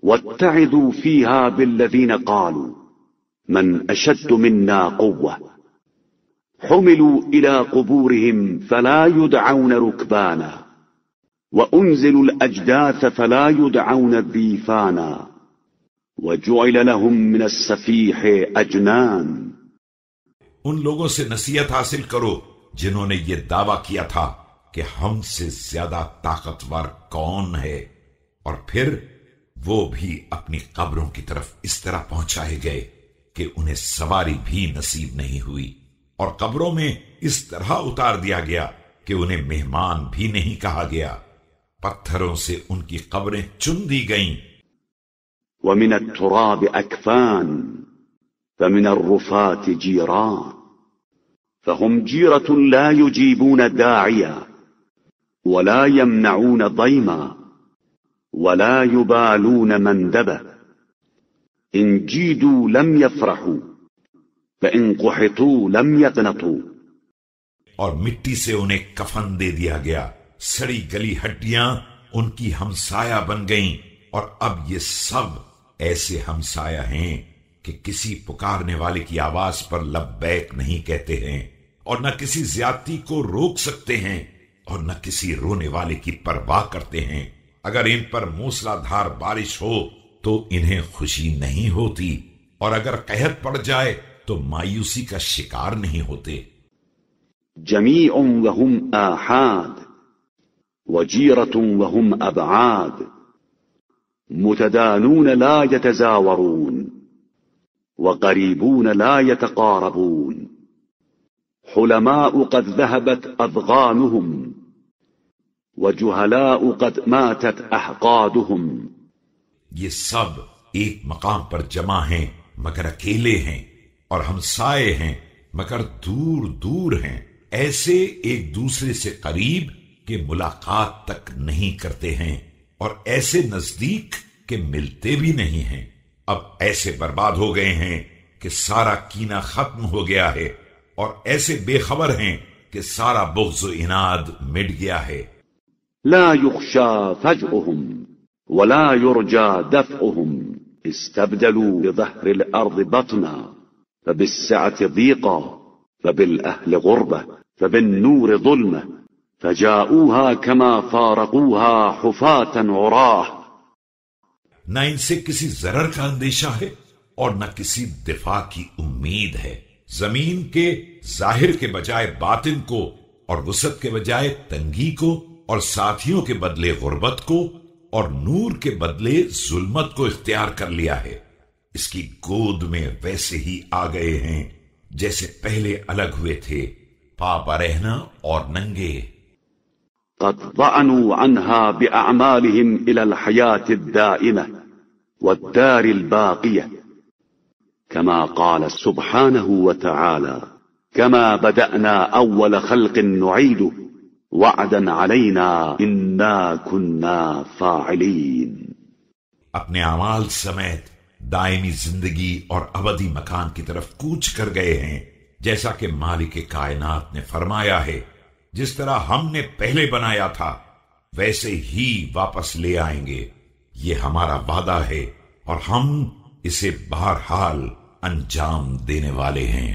واتعظوا فيها بالذين قالوا من أشد منا قوة حملوا إلى قبورهم فلا يدعون ركبانا وأنزلوا الأجداث فلا يدعون ذيفانا وجعل لهم من السفيح أجنان. ان لوگوں سے نصیحت حاصل کرو جنہوں نے یہ دعویٰ کیا تھا کہ ہم سے زیادہ طاقتور کون ہے، اور پھر وہ بھی اپنی قبروں کی طرف اس طرح پہنچائے گئے کہ انہیں سواری بھی نصیب نہیں ہوئی، اور قبروں میں اس طرح اتار دیا گیا کہ انہیں مہمان بھی نہیں کہا گیا، پتھروں سے ان کی قبریں چن دی گئیں. ومن التراب أكفان فمن الرفات جيران فهم جيرة لا يجيبون داعيا ولا يمنعون ضيما ولا يبالون مندبا إن جيدوا لم يفرحوا فإن قحطوا لم يقنطوا. اور مٹی سے انہیں کفن دے دیا گیا، سڑی گلی ہڈیاں ان کی ہمسایہ بن گئیں، اور اب یہ سب ایسے ہمسایہ ہیں کہ کسی پکارنے والے کی آواز پر لبیک نہیں کہتے ہیں، اور نہ کسی زیادتی کو روک سکتے ہیں، اور نہ کسی رونے والے کی پرواہ کرتے ہیں. اگر ان پر موسلا دھار بارش ہو تو انہیں خوشی نہیں ہوتی، اور اگر قحط پڑ جائے تو مایوسی کا شکار نہیں ہوتے. جميع وهم آحاد وجيرة وهم أبعاد متدانون لا يتزاورون وقريبون لا يتقاربون حلماء قد ذهبت أضغانهم وجهلاء قد ماتت أحقادهم. یہ سب ایک مقام پر جمع ہیں مگر اکیلے ہیں، اور ہمسائے ہیں مگر دور دور ہیں، ایسے ایک دوسرے سے قریب کہ ملاقات تک نہیں کرتے ہیں، اور ایسے نزدیک کہ ملتے بھی نہیں ہیں. اب ایسے برباد ہو گئے ہیں کہ سارا کینہ ختم ہو گیا ہے، اور ایسے بے خبر ہیں کہ سارا بغض و عناد مٹ گیا ہے. لا يخشى فجأهم ولا يرجى دفعهم استبدلوا بظهر الأرض بطنا فبالسعة ضيقا فبالأهل غربة فبالنور ظلمة فجاءوها كما فارقوها حفاة عراه. نہ ان سے کسی ضرر کا اندیشہ ہے اور نہ کسی دفاع کی امید ہے. زمین کے ظاہر کے بجائے باطن کو، اور وسعت کے بجائے تنگی کو، اور ساتھیوں کے بدلے غربت کو، اور نور کے بدلے ظلمت کو اختیار کر لیا ہے. اس کی گود میں ویسے ہی آ گئے ہیں جیسے پہلے الگ ہوئے تھے، پاپا رہنا اور ننگے. قد ضعنوا عنها بأعمالهم إلى الحياة الدائمة والدار الباقية كما قال سبحانه وتعالى كما بدأنا أول خلق نعيده وعدا علينا إنا كنا فاعلين. اپنے اعمال سمیت دائمی زندگی اور ابدی مکان کی طرف کوچ کر گئے ہیں، جیسا کہ مالک کائنات نے فرمایا ہے، جس طرح ہم نے پہلے بنایا تھا ویسے ہی واپس لے آئیں گے. یہ ہمارا وعدہ ہے اور ہم اسے بہرحال انجام دینے والے ہیں.